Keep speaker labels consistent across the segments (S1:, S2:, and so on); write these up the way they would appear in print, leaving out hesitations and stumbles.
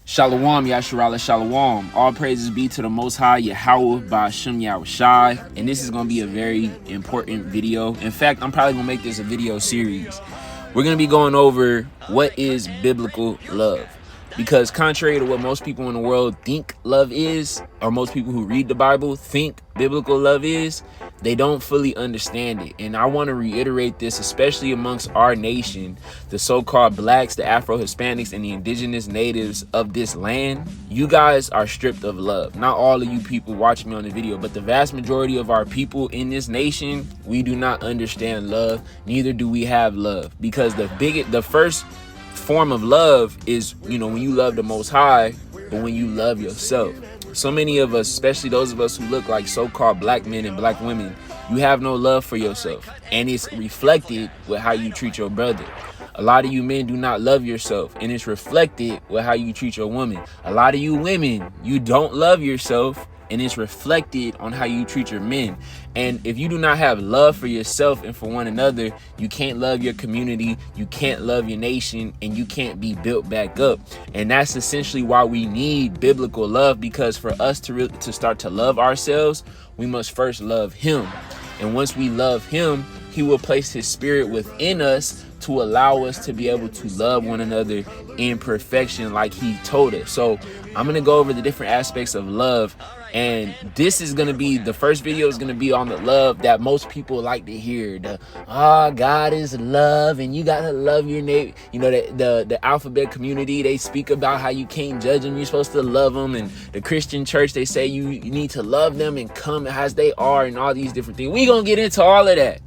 S1: Shalom, Yasharala, Shalom. All praises be to the Most High, Yahawah, Bahasham, Yahawashi. And this is going to be a very important video. In fact, I'm probably going to make this a video series. We're going to be going over what is biblical love. Because contrary to what most people in the world think love is, or most people who read the Bible think biblical love is, they don't fully understand it. And I want to reiterate this, especially amongst our nation, the so-called blacks, the Afro-Hispanics, and the indigenous natives of this land. You guys are stripped of love. Not all of you people watching me on the video, but the vast majority of our people in this nation, we do not understand love. Neither do we have love. Because the first form of love is, when you love the Most High, but when you love yourself. So many of us, especially those of us who look like so-called black men and black women, you have no love for yourself, and it's reflected with how you treat your brother. A lot of you men do not love yourself, and it's reflected with how you treat your woman. A lot of you women, you don't love yourself, and it's reflected on how you treat your men. And if you do not have love for yourself and for one another, you can't love your community, you can't love your nation, and you can't be built back up. And that's essentially why we need biblical love, because for us to start to love ourselves, we must first love him. And once we love him, he will place his spirit within us to allow us to be able to love one another in perfection like he told us. So I'm going to go over the different aspects of love. And this is going to be, the first video is going to be on the love that most people like to hear. God is love and you got to love your neighbor. The alphabet community, they speak about how you can't judge them. You're supposed to love them. And the Christian church, they say you need to love them and come as they are and all these different things. We're going to get into all of that.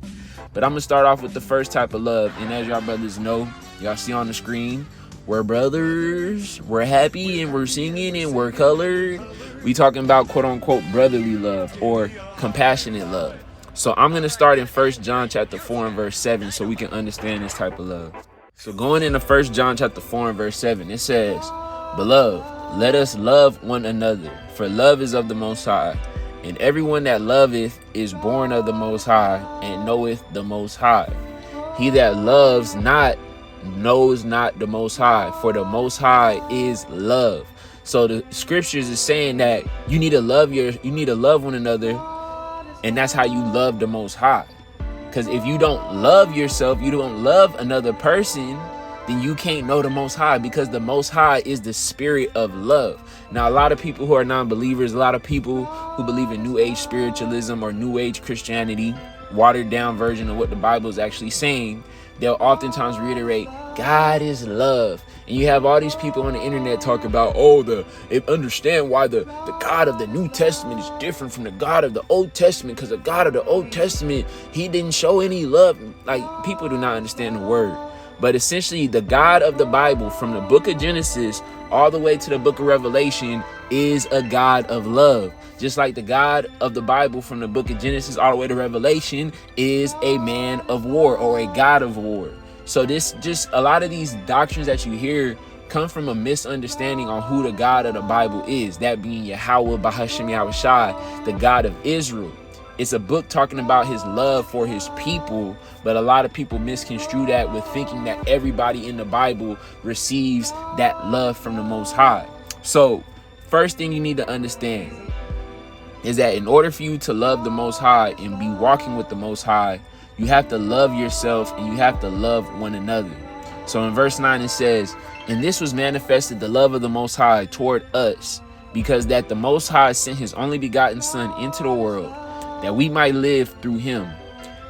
S1: But I'm going to start off with the first type of love. And as y'all brothers know, y'all see on the screen, we're brothers, we're happy, and we're singing, and we're colored. We talking about quote-unquote brotherly love or compassionate love. So I'm going to start in 1 John chapter 4 and verse 7 so we can understand this type of love. So going into 1 John chapter 4 and verse 7, it says, "Beloved, let us love one another, for love is of the Most High. And everyone that loveth is born of the Most High, and knoweth the Most High. He that loves not knows not the Most High, for the Most High is love." So the scriptures is saying that you need to love one another, and that's how you love the Most High. Because if you don't love yourself, you don't love another person, then you can't know the Most High, because the Most High is the spirit of love. Now, a lot of people who are non-believers, a lot of people who believe in New Age spiritualism or New Age Christianity, watered down version of what the Bible is actually saying, they'll oftentimes reiterate, God is love. And you have all these people on the internet talk about, they understand why the God of the New Testament is different from the God of the Old Testament, because the God of the Old Testament, he didn't show any love. Like, people do not understand the word. But essentially, the God of the Bible, from the book of Genesis all the way to the book of Revelation, is a God of love. Just like the God of the Bible from the book of Genesis all the way to Revelation is a man of war, or a God of war. So a lot of these doctrines that you hear come from a misunderstanding on who the God of the Bible is. That being Yahawah, Bahasham, Yahawashi, the God of Israel. It's a book talking about his love for his people, but a lot of people misconstrue that with thinking that everybody in the Bible receives that love from the Most High. So first thing you need to understand is that in order for you to love the Most High and be walking with the Most High, you have to love yourself and you have to love one another. So in verse 9 it says, "And this was manifested the love of the Most High toward us, because that the Most High sent his only begotten Son into the world, that we might live through him.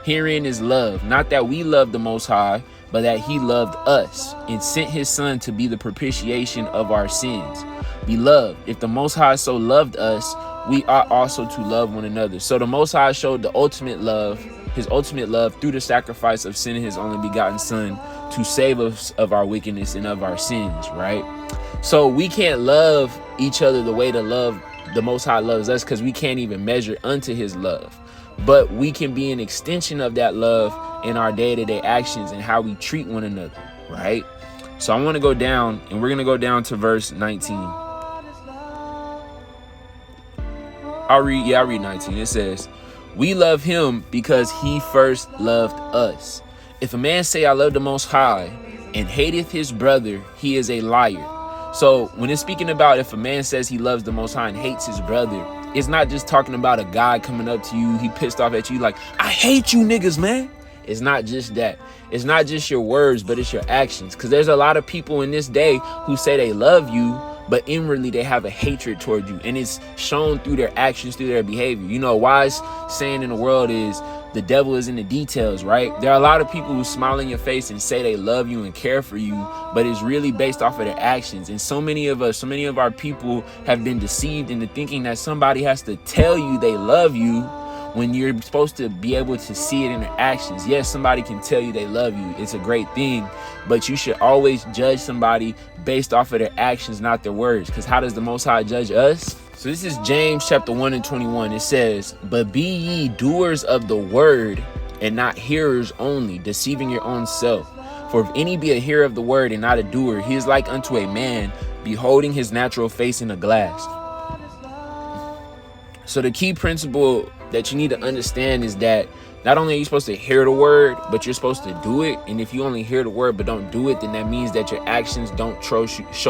S1: Herein is love, not that we loved the Most High, but that he loved us and sent his Son to be the propitiation of our sins. Beloved, if the Most High so loved us, we ought also to love one another." So the Most High showed the ultimate love, his ultimate love, through the sacrifice of sending his only begotten Son to save us of our wickedness and of our sins, right? So we can't love each other the way the Most High loves us, because we can't even measure unto his love. But we can be an extension of that love in our day-to-day actions and how we treat one another, right? So I want to go down, and we're going to go down to verse 19. I'll read 19. It says, "We love him because he first loved us. If a man say, I love the Most High, and hateth his brother, he is a liar. So when it's speaking about if a man says he loves the Most High and hates his brother, it's not just talking about a guy coming up to you, he pissed off at you like, I hate you niggas, man. It's not just that. It's not just your words, but it's your actions. Because there's a lot of people in this day who say they love you, but inwardly they have a hatred toward you. And it's shown through their actions, through their behavior. You know, a wise saying in the world is, the devil is in the details, right? There are a lot of people who smile in your face and say they love you and care for you, but it's really based off of their actions. And so many of our people have been deceived into thinking that somebody has to tell you they love you when you're supposed to be able to see it in their actions. Yes, somebody can tell you they love you. It's a great thing, but you should always judge somebody based off of their actions, not their words. Because how does the Most High judge us? So this is James chapter 1 and 21. It says, but be ye doers of the word and not hearers only, deceiving your own self. For if any be a hearer of the word and not a doer, he is like unto a man beholding his natural face in a glass. So the key principle that you need to understand is that not only are you supposed to hear the word, but you're supposed to do it. And if you only hear the word but don't do it, then that means that your actions don't show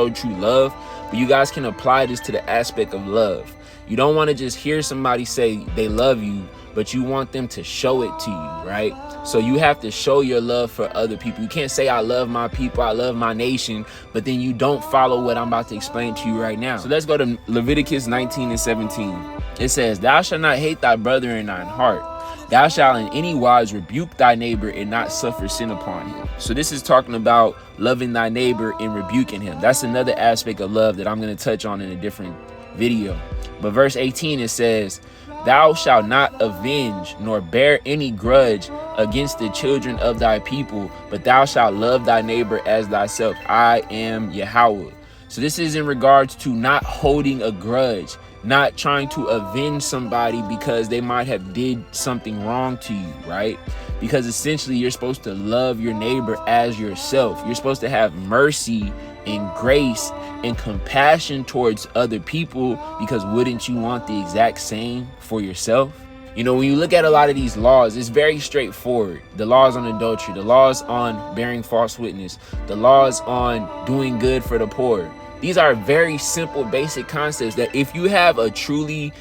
S1: true love. But you guys can apply this to the aspect of love. You don't want to just hear somebody say they love you, but you want them to show it to you, right? So you have to show your love for other people. You can't say I love my people, I love my nation, but then you don't follow what I'm about to explain to you right now. So let's go to Leviticus 19 and 17. It says, thou shalt not hate thy brother in thine heart. Thou shalt in any wise rebuke thy neighbor and not suffer sin upon him. So this is talking about loving thy neighbor and rebuking him. That's another aspect of love that I'm going to touch on in a different video. But verse 18, it says, thou shalt not avenge nor bear any grudge against the children of thy people, but thou shalt love thy neighbor as thyself. I am Yahawah. So this is in regards to not holding a grudge, not trying to avenge somebody because they might have did something wrong to you, right? Because essentially you're supposed to love your neighbor as yourself. You're supposed to have mercy and grace and compassion towards other people, because wouldn't you want the exact same for yourself? You know, when you look at a lot of these laws, it's very straightforward. The laws on adultery, the laws on bearing false witness, the laws on doing good for the poor. These are very simple, basic concepts that if you have a truly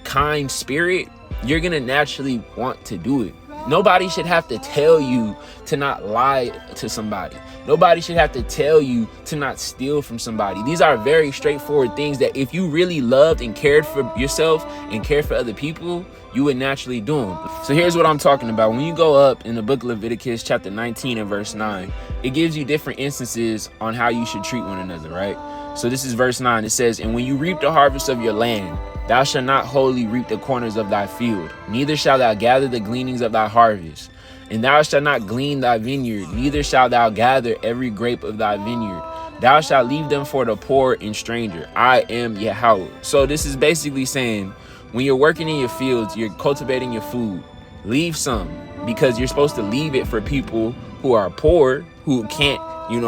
S1: kind spirit, you're going to naturally want to do it. Nobody should have to tell you to not lie to somebody. Nobody should have to tell you to not steal from somebody. These are very straightforward things that if you really loved and cared for yourself and cared for other people, you would naturally do them. So here's what I'm talking about. When you go up in the book of Leviticus chapter 19 and verse 9, it gives you different instances on how you should treat one another, right? So this is verse 9. It says, and when you reap the harvest of your land, thou shalt not wholly reap the corners of thy field, neither shalt thou gather the gleanings of thy harvest. And thou shalt not glean thy vineyard, neither shalt thou gather every grape of thy vineyard. Thou shalt leave them for the poor and stranger. I am Yahawah. So this is basically saying, when you're working in your fields, you're cultivating your food, leave some, because you're supposed to leave it for people who are poor, who can't,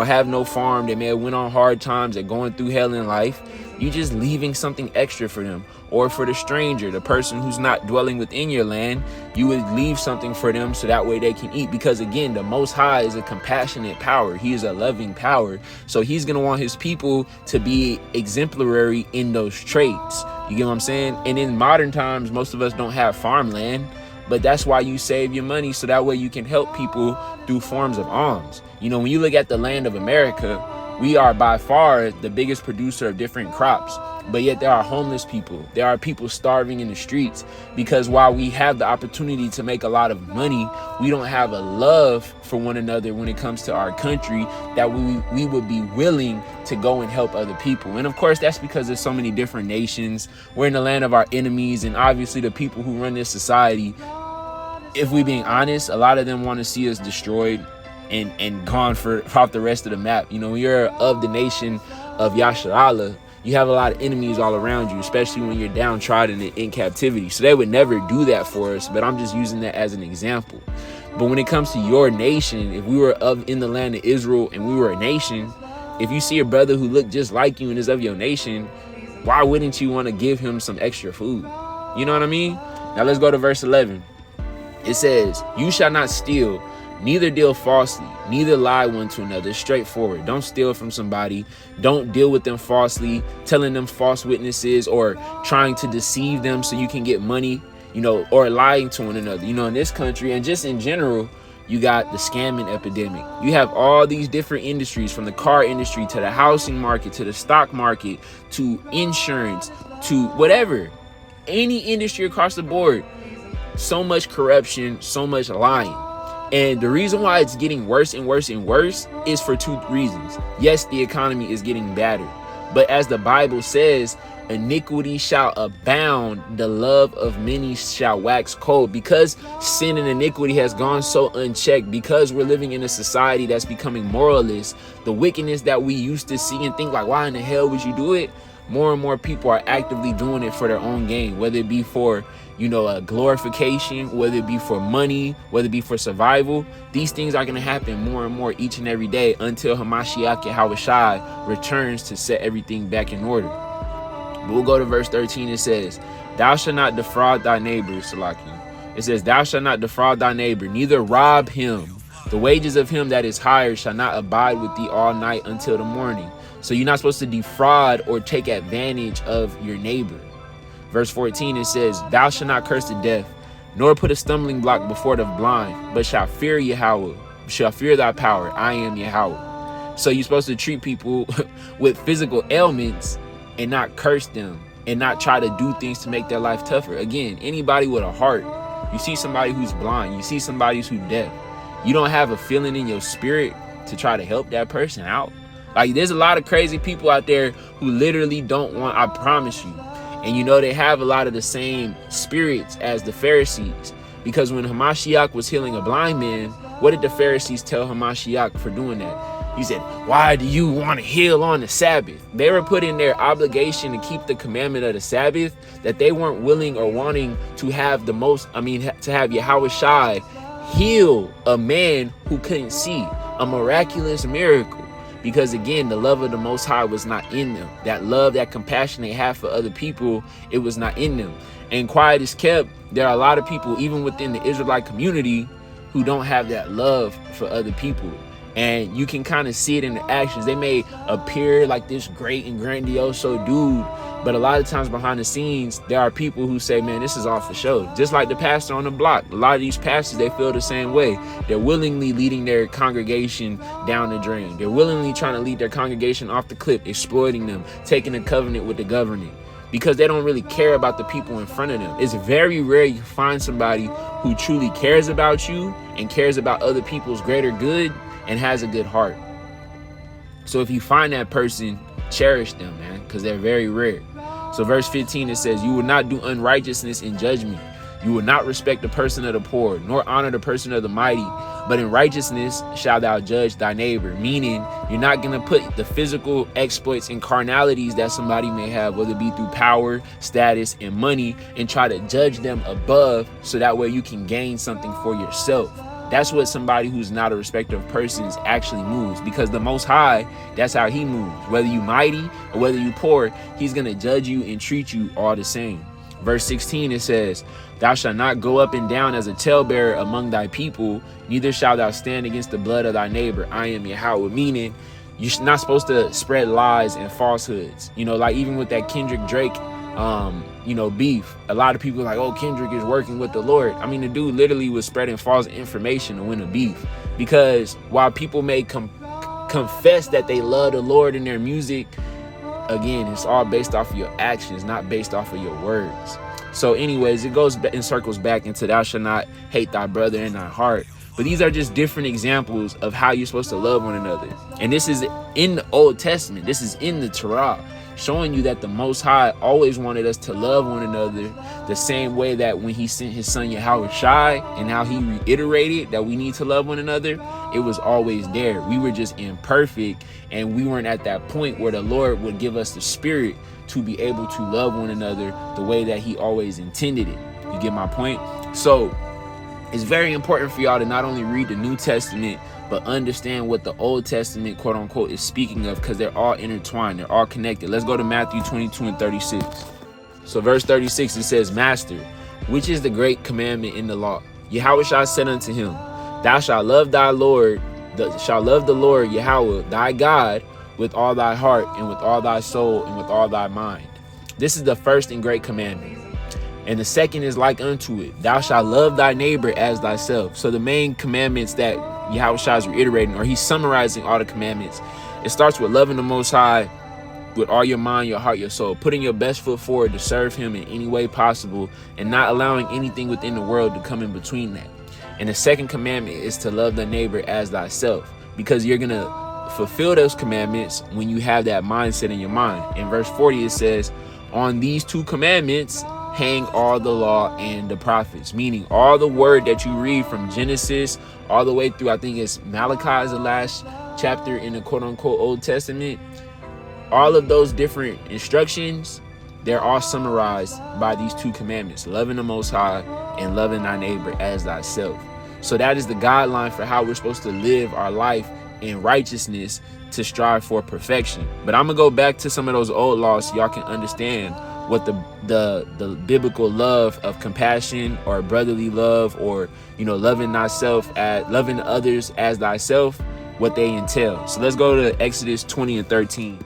S1: have no farm. They may have went on hard times. They're going through hell in life. You just leaving something extra for them. Or for the stranger, the person who's not dwelling within your land, you would leave something for them so that way they can eat. Because again, the Most High is a compassionate power. He is a loving power. So he's going to want his people to be exemplary in those traits. You get what I'm saying? And in modern times, most of us don't have farmland. But that's why you save your money, so that way you can help people through forms of alms. When you look at the land of America, we are by far the biggest producer of different crops. But yet there are homeless people. There are people starving in the streets, because while we have the opportunity to make a lot of money, we don't have a love for one another when it comes to our country that we would be willing to go and help other people. And of course, that's because there's so many different nations. We're in the land of our enemies, and obviously the people who run this society, if we're being honest, a lot of them want to see us destroyed and gone off the rest of the map. When you're of the nation of Yahawah, you have a lot of enemies all around you, especially when you're downtrodden and in captivity. So they would never do that for us, but I'm just using that as an example. But when it comes to your nation, if we were in the land of Israel and we were a nation, if you see a brother who looked just like you and is of your nation, why wouldn't you want to give him some extra food? You know what I mean? Now let's go to verse 11. It says, you shall not steal, Neither deal falsely, neither lie one to another. It's straightforward. Don't steal from somebody. Don't deal with them falsely, telling them false witnesses or trying to deceive them so you can get money, or lying to one another. In this country and just in general, you got the scamming epidemic. You have all these different industries, from the car industry to the housing market to the stock market to insurance to whatever, any industry across the board. So much corruption, so much lying. And the reason why it's getting worse and worse and worse is for two reasons. Yes, the economy is getting badder, but as the Bible says, iniquity shall abound, the love of many shall wax cold. Because sin and iniquity has gone so unchecked, because we're living in a society that's becoming moralist, the wickedness that we used to see and think like, why in the hell would you do it? More and more people are actively doing it for their own gain, whether it be for a glorification, whether it be for money, whether it be for survival. These things are going to happen more and more each and every day until Hamashiach Yahawashi returns to set everything back in order. But we'll go to verse 13. It says, thou shalt not defraud thy neighbor, Salaki. It says, thou shalt not defraud thy neighbor, neither rob him. The wages of him that is hired shall not abide with thee all night until the morning. So you're not supposed to defraud or take advantage of your neighbor. Verse 14, it says, thou shalt not curse to death, nor put a stumbling block before the blind, but shall fear Yahawah, shall fear thy power. I am Yahawah. So you're supposed to treat people with physical ailments and not curse them and not try to do things to make their life tougher. Again, anybody with a heart, you see somebody who's blind, you see somebody who's deaf, you don't have a feeling in your spirit to try to help that person out. Like, there's a lot of crazy people out there who literally don't want, I promise you. And they have a lot of the same spirits as the Pharisees. Because when Hamashiach was healing a blind man, what did the Pharisees tell Hamashiach for doing that? He said, why do you want to heal on the Sabbath? They were put in their obligation to keep the commandment of the Sabbath, that they weren't willing or wanting to have to have Yahawashi heal a man who couldn't see, a miraculous miracle. Because again, the love of the Most High was not in them. That love, that compassion they have for other people, it was not in them. And quiet is kept, there are a lot of people, even within the Israelite community, who don't have that love for other people. And you can kind of see it in the actions. They may appear like this great and grandiose dude, but a lot of times behind the scenes, there are people who say, man, this is all for show. Just like the pastor on the block. A lot of these pastors, they feel the same way. They're willingly leading their congregation down the drain. They're willingly trying to lead their congregation off the cliff, exploiting them, taking a covenant with the government, because they don't really care about the people in front of them. It's very rare you find somebody who truly cares about you and cares about other people's greater good and has a good heart. So if you find that person, cherish them, man, because they're very rare. So verse 15, it says, you will not do unrighteousness in judgment. You will not respect the person of the poor, nor honor the person of the mighty, but in righteousness shalt thou judge thy neighbor. Meaning, you're not going to put the physical exploits and carnalities that somebody may have, whether it be through power, status, and money, and try to judge them above, so that way you can gain something for yourself. That's what somebody who's not a respecter of persons actually moves, because the Most High, that's how he moves. Whether you mighty or whether you poor, he's going to judge you and treat you all the same. Verse 16, it says, thou shalt not go up and down as a talebearer among thy people, neither shalt thou stand against the blood of thy neighbor. I am Yahawah. Meaning, you're not supposed to spread lies and falsehoods. Like even with that Kendrick Drake beef, a lot of people are like, oh, Kendrick is working with the Lord. The dude literally was spreading false information to win a beef. Because while people may confess that they love the Lord in their music, again, it's all based off of your actions, not based off of your words. So anyways, it goes and circles back into thou shalt not hate thy brother in thy heart. But these are just different examples of how you're supposed to love one another. And this is in the Old Testament. This is in the Torah, showing you that the Most High always wanted us to love one another the same way that when he sent his son Yahawashi, and how he reiterated that we need to love one another, it was always there. We were just imperfect, and we weren't at that point where the Lord would give us the spirit to be able to love one another the way that he always intended it. You get my point? So it's very important for y'all to not only read the New Testament, but understand what the Old Testament, quote unquote, is speaking of, because they're all intertwined. They're all connected. Let's go to Matthew 22 and 36. So verse 36, it says, Master, which is the great commandment in the law? Yahawashi said unto him, Thou shalt love thy Lord, shalt love the Lord Yahawah, thy God, with all thy heart and with all thy soul and with all thy mind. This is the first and great commandment. And the second is like unto it. Thou shalt love thy neighbor as thyself. So the main commandments that Yahawashi is reiterating, or he's summarizing all the commandments, it starts with loving the Most High with all your mind, your heart, your soul, putting your best foot forward to serve him in any way possible and not allowing anything within the world to come in between that. And the second commandment is to love the neighbor as thyself, because you're going to fulfill those commandments when you have that mindset in your mind. In verse 40, it says, on these two commandments hang all the law and the prophets, meaning all the word that you read from Genesis all the way through, I think it's Malachi is the last chapter in the quote unquote Old Testament. All of those different instructions, they're all summarized by these two commandments, loving the Most High and loving thy neighbor as thyself. So that is the guideline for how we're supposed to live our life in righteousness to strive for perfection. But I'm gonna go back to some of those old laws so y'all can understand what the biblical love of compassion or brotherly love, or loving thyself, as loving others as thyself, what they entail. So let's go to Exodus 20 and 13.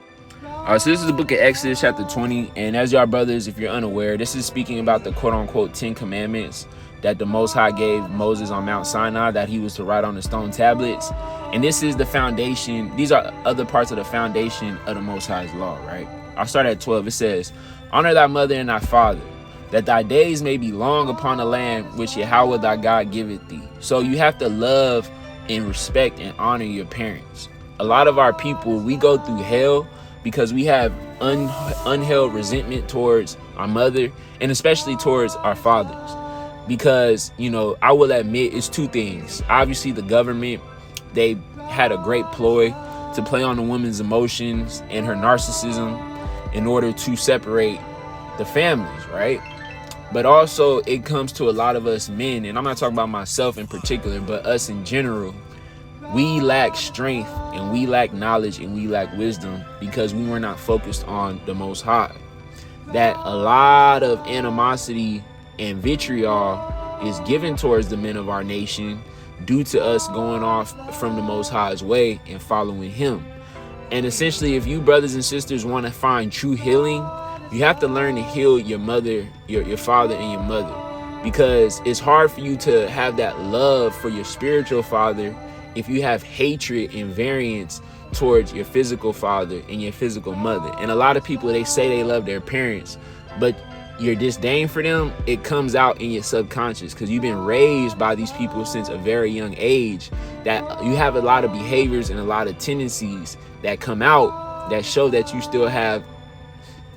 S1: All right, so this is the book of Exodus chapter 20, and as y'all brothers, if you're unaware, this is speaking about the quote-unquote 10 commandments that the Most High gave Moses on Mount Sinai, that he was to write on the stone tablets. And this is the foundation. These are other parts of the foundation of the Most High's law, right? I'll start at 12. It says, honor thy mother and thy father, that thy days may be long upon the land which Yahawah thy God giveth thee. So you have to love and respect and honor your parents. A lot of our people, we go through hell because we have unheld resentment towards our mother and especially towards our fathers. Because, I will admit it's two things. Obviously, the government, they had a great ploy to play on the woman's emotions and her narcissism in order to separate the families, right? But also it comes to a lot of us men, and I'm not talking about myself in particular, but us in general. We lack strength and we lack knowledge and we lack wisdom because we were not focused on the Most High. That a lot of animosity and vitriol is given towards the men of our nation due to us going off from the Most High's way and following him. And essentially, if you brothers and sisters want to find true healing, you have to learn to heal your mother, your father and your mother, because it's hard for you to have that love for your spiritual father if you have hatred and variance towards your physical father and your physical mother. And a lot of people, they say they love their parents, but your disdain for them, it comes out in your subconscious because you've been raised by these people since a very young age, that you have a lot of behaviors and a lot of tendencies that come out that show that you still have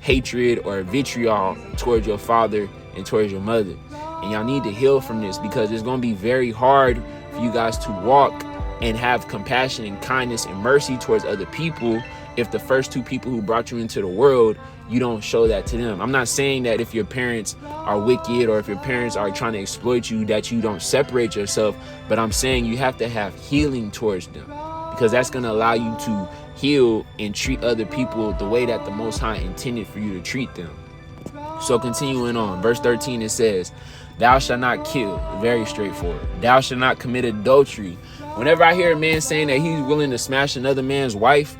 S1: hatred or vitriol towards your father and towards your mother. And y'all need to heal from this, because it's going to be very hard for you guys to walk and have compassion and kindness and mercy towards other people if the first two people who brought you into the world, you don't show that to them. I'm not saying that if your parents are wicked or if your parents are trying to exploit you, that you don't separate yourself, but I'm saying you have to have healing towards them, because that's going to allow you to heal and treat other people the way that the Most High intended for you to treat them. So continuing on, verse 13, it says, thou shalt not kill. Very straightforward. Thou shalt not commit adultery. Whenever I hear a man saying that he's willing to smash another man's wife,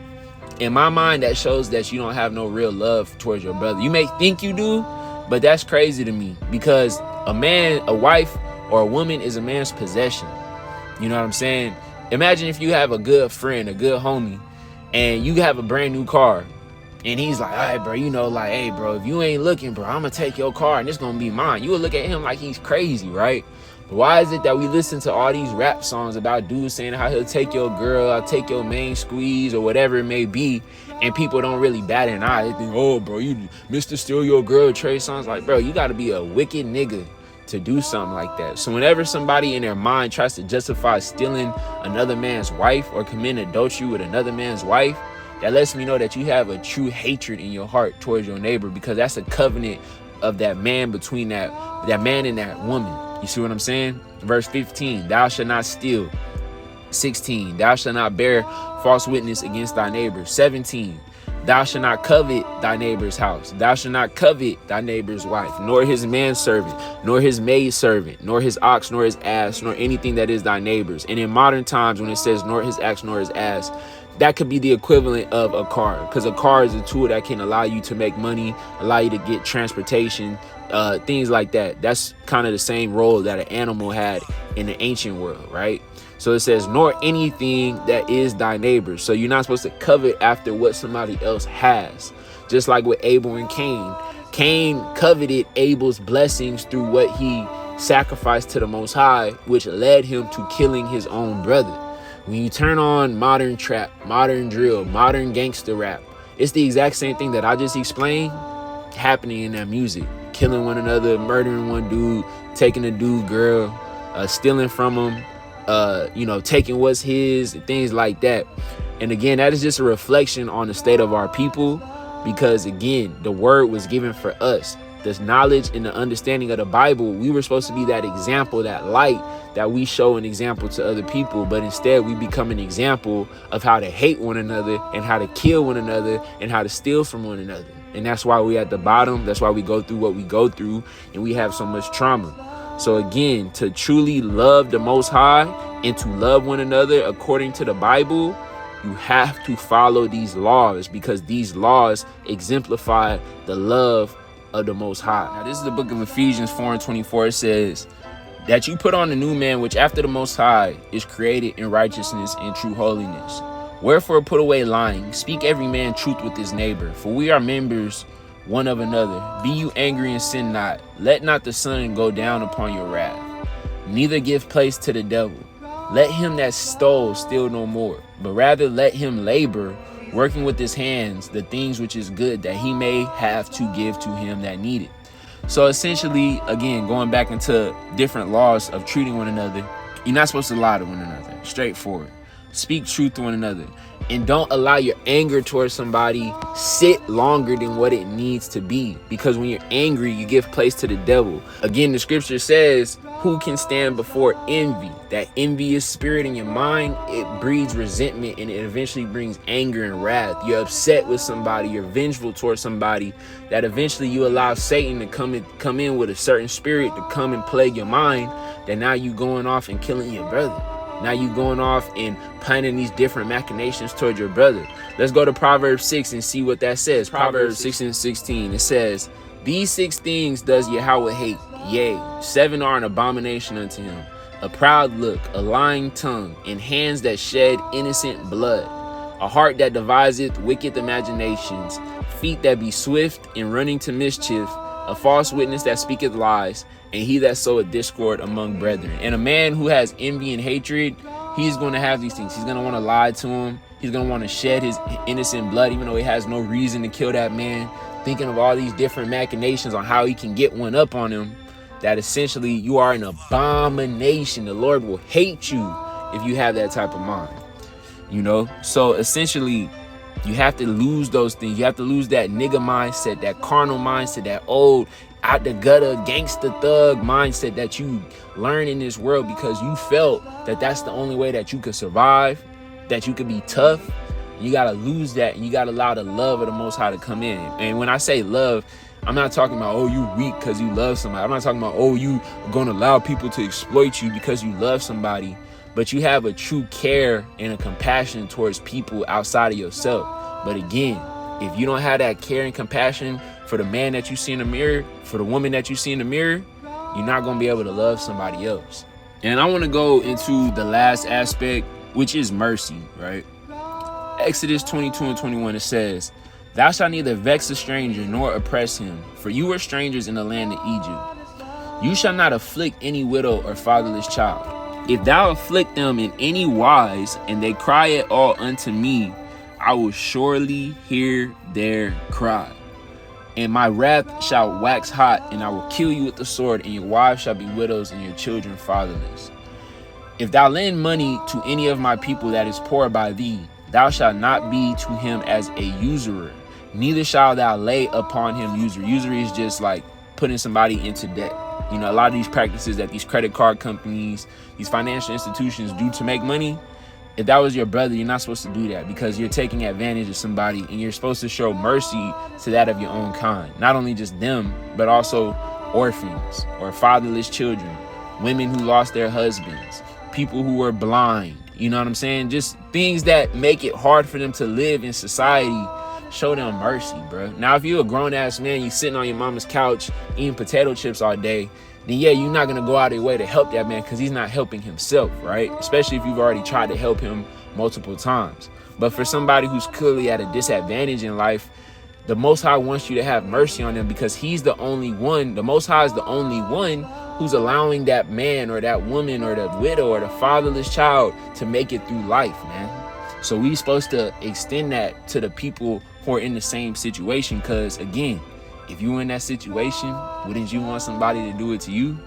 S1: in my mind, that shows that you don't have no real love towards your brother. You may think you do, but that's crazy to me, because a man, a wife, or a woman is a man's possession. You know what I'm saying? Imagine if you have a good friend, a good homie, and you have a brand new car, and he's like, all right, bro, hey, bro, if you ain't looking, bro, I'm gonna take your car and it's gonna be mine. You would look at him like he's crazy, right? But why is it that we listen to all these rap songs about dudes saying how he'll take your girl, I'll take your main squeeze, or whatever it may be, and people don't really bat an eye? They think, oh, bro, you Mr. Steal Your Girl, Trey Songz. Like, bro, you gotta be a wicked nigga to do something like that. So whenever somebody in their mind tries to justify stealing another man's wife or committing adultery with another man's wife, that lets me know that you have a true hatred in your heart towards your neighbor, because that's a covenant of that man between that man and that woman. You see what I'm saying? Verse 15, thou shalt not steal. 16, thou shalt not bear false witness against thy neighbor. 17, Thou shalt not covet thy neighbor's house. Thou shalt not covet thy neighbor's wife, nor his manservant, nor his maidservant, nor his ox, nor his ass, nor anything that is thy neighbor's. And in modern times, when it says nor his ox, nor his ass, that could be the equivalent of a car, because a car is a tool that can allow you to make money, allow you to get transportation, things like that. That's kind of the same role that an animal had in the ancient world, right? So it says, nor anything that is thy neighbor. So you're not supposed to covet after what somebody else has. Just like with Abel and Cain. Cain coveted Abel's blessings through what he sacrificed to the Most High, which led him to killing his own brother. When you turn on modern trap, modern drill, modern gangster rap, it's the exact same thing that I just explained happening in that music. Killing one another, murdering one dude, taking a dude girl, stealing from him, taking what's his, things like that. And again, that is just a reflection on the state of our people, because again, the word was given for us. This knowledge and the understanding of the Bible, we were supposed to be that example, that light that we show an example to other people, but instead we become an example of how to hate one another and how to kill one another and how to steal from one another. And that's why we at the bottom. That's why we go through what we go through, and we have so much trauma. So again, to truly love the Most High and to love one another according to the Bible, you have to follow these laws, because these laws exemplify the love of the Most High. Now, this is the book of Ephesians 4:24. It says that you put on the new man, which after the Most High is created in righteousness and true holiness. Wherefore put away lying, speak every man truth with his neighbor, for we are members one of another. Be you angry and sin not. Let not the sun go down upon your wrath. Neither give place to the devil. Let him that stole steal no more, but rather let him labor, working with his hands the things which is good, that he may have to give to him that needed. So essentially, again, going back into different laws of treating one another, you're not supposed to lie to one another. Straightforward. Speak truth to one another. And don't allow your anger towards somebody sit longer than what it needs to be. Because when you're angry, you give place to the devil. Again, the scripture says, who can stand before envy? That envious spirit in your mind, it breeds resentment, and it eventually brings anger and wrath. You're upset with somebody, you're vengeful towards somebody, that eventually you allow Satan to come in with a certain spirit to come and plague your mind, that now you going off and killing your brother. Now you going off and planning these different machinations towards your brother. Let's go to Proverbs 6 and see what that says. Proverbs 6:16. It says, these 6 things does Yahawah hate. Yea, 7 are an abomination unto him. A proud look, a lying tongue, and hands that shed innocent blood. A heart that deviseth wicked imaginations. Feet that be swift in running to mischief. A false witness that speaketh lies. And he that soweth discord among brethren. And a man who has envy and hatred, he's going to have these things. He's going to want to lie to him. He's going to want to shed his innocent blood, even though he has no reason to kill that man. Thinking of all these different machinations on how he can get one up on him. That essentially you are an abomination. The Lord will hate you if you have that type of mind. So essentially, you have to lose those things. You have to lose that nigga mindset, that carnal mindset, that old out the gutter gangster thug mindset that you learn in this world because you felt that that's the only way that you could survive, that you could be tough. You got to lose that, and you got to allow the love of the Most High to come in. And when I say love, I'm not talking about, oh, you weak because you love somebody. I'm not talking about, oh, you are going to allow people to exploit you because you love somebody. But you have a true care and a compassion towards people outside of yourself. But again, if you don't have that care and compassion for the man that you see in the mirror, for the woman that you see in the mirror, you're not going to be able to love somebody else. And I want to go into the last aspect, which is mercy, right? Exodus 22:21, it says, thou shalt neither vex a stranger nor oppress him, for you were strangers in the land of Egypt. You shall not afflict any widow or fatherless child. If thou afflict them in any wise, and they cry at all unto me, I will surely hear their cry. And my wrath shall wax hot, and I will kill you with the sword, and your wives shall be widows, and your children fatherless. If thou lend money to any of my people that is poor by thee, thou shalt not be to him as a usurer, neither shalt thou lay upon him usury. Usury is just like putting somebody into debt. A lot of these practices that these credit card companies, these financial institutions do to make money, if that was your brother, you're not supposed to do that, because you're taking advantage of somebody, and you're supposed to show mercy to that of your own kind. Not only just them, but also orphans or fatherless children, women who lost their husbands, people who were blind. You know what I'm saying? Just things that make it hard for them to live in society. Show them mercy, bro. Now, if you're a grown-ass man, you sitting on your mama's couch eating potato chips all day, then yeah, you're not going to go out of your way to help that man, because he's not helping himself, right? Especially if you've already tried to help him multiple times. But for somebody who's clearly at a disadvantage in life, the Most High wants you to have mercy on them, because he's the only one, the Most High is the only one who's allowing that man or that woman or the widow or the fatherless child to make it through life, man. So we're supposed to extend that to the people who are in the same situation, because again, if you were in that situation, wouldn't you want somebody to do it to you?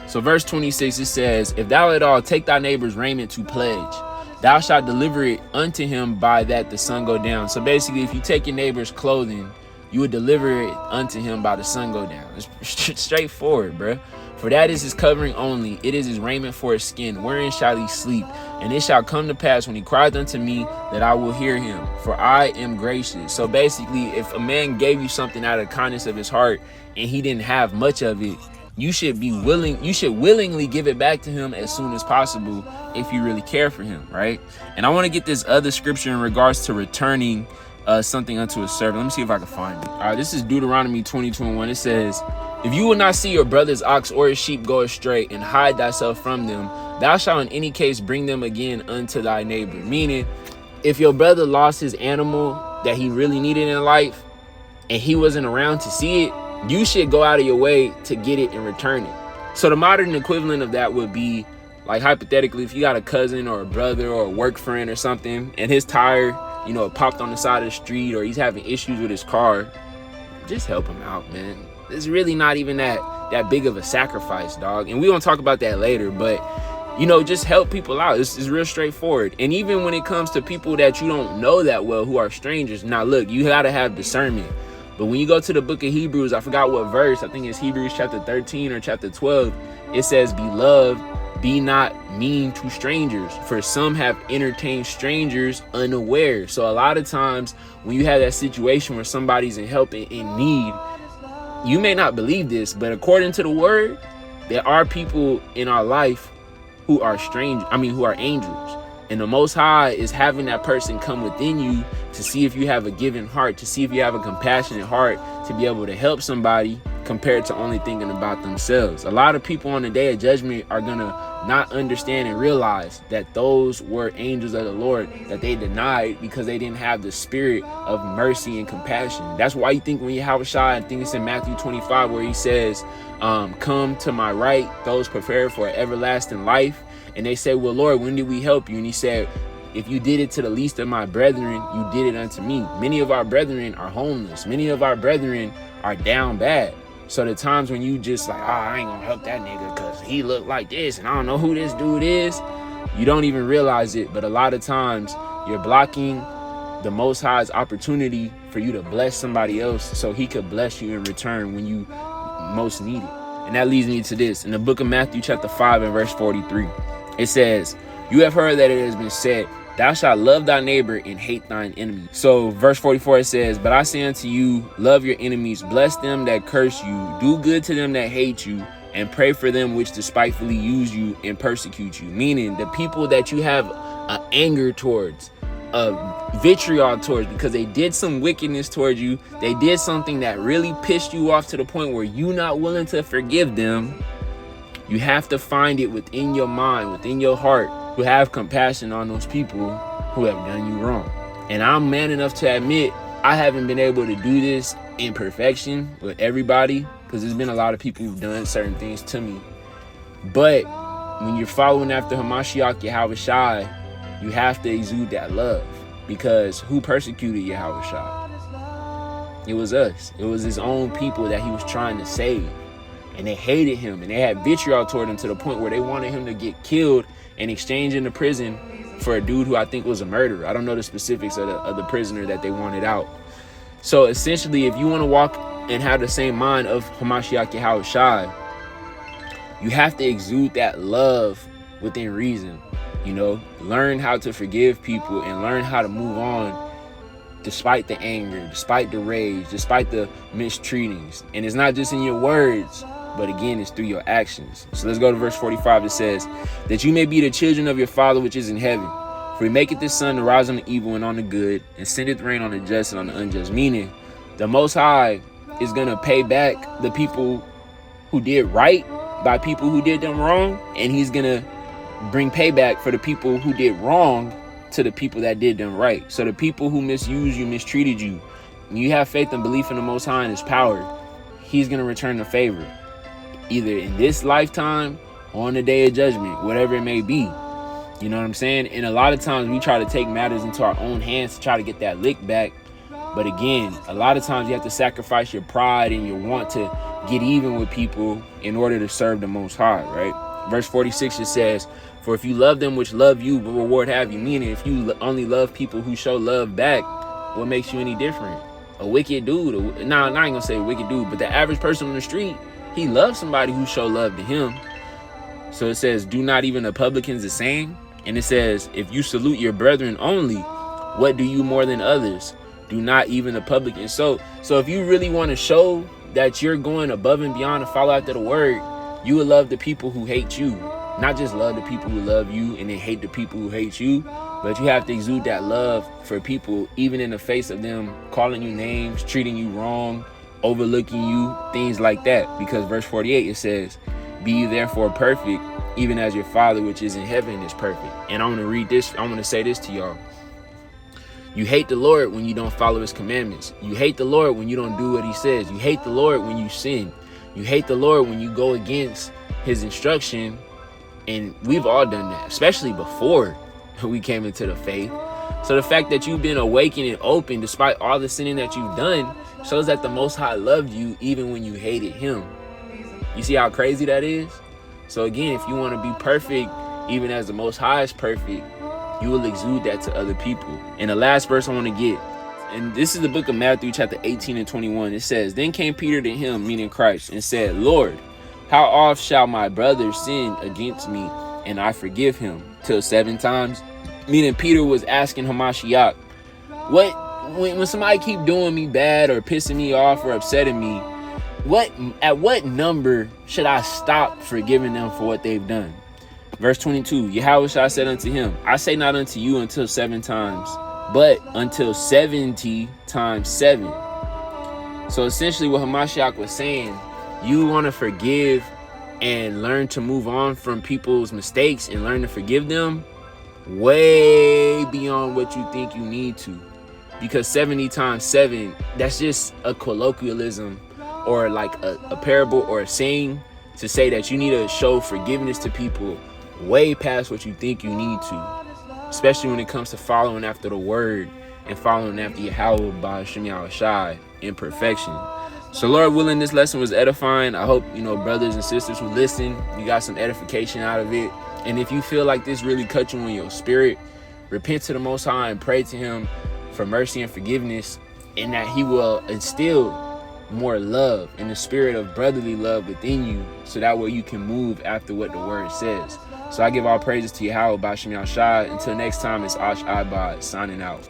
S1: So verse 26, it says, if thou at all take thy neighbor's raiment to pledge, thou shalt deliver it unto him by that the sun go down. So basically, if you take your neighbor's clothing, you would deliver it unto him by the sun go down. It's straightforward, bro. For that is his covering only. It is his raiment for his skin. Wherein shall he sleep? And it shall come to pass when he crieth unto me that I will hear him. For I am gracious. So basically, if a man gave you something out of the kindness of his heart and he didn't have much of it, you should willingly give it back to him as soon as possible if you really care for him, right? And I want to get this other scripture in regards to returning something unto a servant. Let me see if I can find it. All right, this is Deuteronomy 20:21. It says, if you will not see your brother's ox or his sheep go astray, and hide thyself from them, thou shalt in any case bring them again unto thy neighbor. Meaning, if your brother lost his animal that he really needed in life, and he wasn't around to see it, you should go out of your way to get it and return it. So the modern equivalent of that would be, like, hypothetically, if you got a cousin or a brother or a work friend or something, and his tire, you know, popped on the side of the street, or he's having issues with his car, just help him out, man. It's really not even that big of a sacrifice, dog. And we're going to talk about that later, but, you know, just help people out. It's real straightforward. And even when it comes to people that you don't know that well, who are strangers, now look, you got to have discernment. But when you go to the book of Hebrews, I forgot what verse, I think it's Hebrews chapter 13 or chapter 12, it says, beloved, be not mean to strangers, for some have entertained strangers unaware. So a lot of times when you have that situation where somebody's in help and in need, you may not believe this, but according to the word, there are people in our life who are who are angels. And the Most High is having that person come within you to see if you have a giving heart, to see if you have a compassionate heart, to be able to help somebody compared to only thinking about themselves. A lot of people on the day of judgment are going to not understand and realize that those were angels of the Lord that they denied because they didn't have the spirit of mercy and compassion. That's why you think when Yahawashi, I think it's in Matthew 25, where he says, come to my right, those prepared for everlasting life. And they said, well, Lord, when did we help you? And he said, if you did it to the least of my brethren, you did it unto me. Many of our brethren are homeless. Many of our brethren are down bad. So the times when you just like, I ain't gonna help that nigga because he looked like this and I don't know who this dude is, you don't even realize it. But a lot of times you're blocking the Most High's opportunity for you to bless somebody else so he could bless you in return when you most need it. And that leads me to this. In the book of Matthew chapter 5 and verse 43, it says, you have heard that it has been said, thou shalt love thy neighbor and hate thine enemy. So verse 44, it says, but I say unto you, love your enemies, bless them that curse you, do good to them that hate you, and pray for them which despitefully use you and persecute you. Meaning the people that you have anger towards, vitriol towards, because they did some wickedness towards you, they did something that really pissed you off to the point where you're not willing to forgive them. You have to find it within your mind, within your heart, to have compassion on those people who have done you wrong. And I'm man enough to admit I haven't been able to do this in perfection with everybody, because there's been a lot of people who've done certain things to me. But when you're following after Hamashiach Yahawashi, you have to exude that love, because who persecuted Yahawashi? It was us. It was his own people that he was trying to save. And they hated him, and they had vitriol toward him to the point where they wanted him to get killed and exchanged into prison for a dude who I think was a murderer. I don't know the specifics of the prisoner that they wanted out. So essentially, if you want to walk and have the same mind of Hamashiach Yahawashi, you have to exude that love within reason. You know, learn how to forgive people and learn how to move on despite the anger, despite the rage, despite the mistreatings. And it's not just in your words, but again, it's through your actions. So let's go to verse 45. It says, that you may be the children of your Father which is in heaven. For he maketh his sun to rise on the evil and on the good, and sendeth rain on the just and on the unjust. Meaning, the Most High is going to pay back the people who did right by people who did them wrong. And he's going to bring payback for the people who did wrong to the people that did them right. So the people who misused you, mistreated you, when you have faith and belief in the Most High and his power, he's going to return the favor, either in this lifetime or on the day of judgment, whatever it may be. You know what I'm saying? And a lot of times we try to take matters into our own hands to try to get that lick back. But again, a lot of times you have to sacrifice your pride and your want to get even with people in order to serve the Most High, right? Verse 46, it says, for if you love them which love you, what reward have you? Meaning, if you only love people who show love back, what makes you any different? A wicked dude, I ain't gonna say a wicked dude, but the average person on the street, he loves somebody who show love to him. So it says, do not even the publicans the same? And it says, if you salute your brethren only, what do you more than others? Do not even the publicans. So if you really want to show that you're going above and beyond to follow after the word, you will love the people who hate you. Not just love the people who love you and then hate the people who hate you, but you have to exude that love for people, even in the face of them calling you names, treating you wrong, overlooking you, things like that. Because verse 48, it says, be ye therefore perfect, even as your Father which is in heaven is perfect. And I want to read this. I want to say this to y'all. You hate the Lord when you don't follow his commandments. You hate the Lord when you don't do what he says. You hate the Lord when you sin. You hate the Lord when you go against his instruction. And we've all done that, especially before we came into the faith. So the fact that you've been awakened and open despite all the sinning that you've done shows that the Most High loved you even when you hated him. You see how crazy that is? So again, if you want to be perfect, even as the Most High is perfect, you will exude that to other people. And the last verse I want to get, and this is the book of Matthew chapter 18 and 21. It says, then came Peter to him, meaning Christ, and said, Lord, how oft shall my brother sin against me and I forgive him? Till 7 times? Meaning Peter was asking Hamashiach, when somebody keep doing me bad or pissing me off or upsetting me, at what number should I stop forgiving them for what they've done? Verse 22, Yahawashi said unto him, I say not unto you until 7 times, but until 70 times 7. So essentially what Hamashiach was saying, you want to forgive and learn to move on from people's mistakes and learn to forgive them way beyond what you think you need to. Because 70 times 7, that's just a colloquialism or like a parable or a saying to say that you need to show forgiveness to people way past what you think you need to, especially when it comes to following after the word and following after Yahawah, Bahasham, Yahawashi in perfection. So Lord willing, this lesson was edifying. I hope, brothers and sisters who listen, you got some edification out of it. And if you feel like this really cut you in your spirit, repent to the Most High and pray to him for mercy and forgiveness, and that he will instill more love and the spirit of brotherly love within you, so that way you can move after what the word says. So I give all praises to Yahawah, Bahasham, Yahawashi. Until next time, it's Ash Ibad signing out.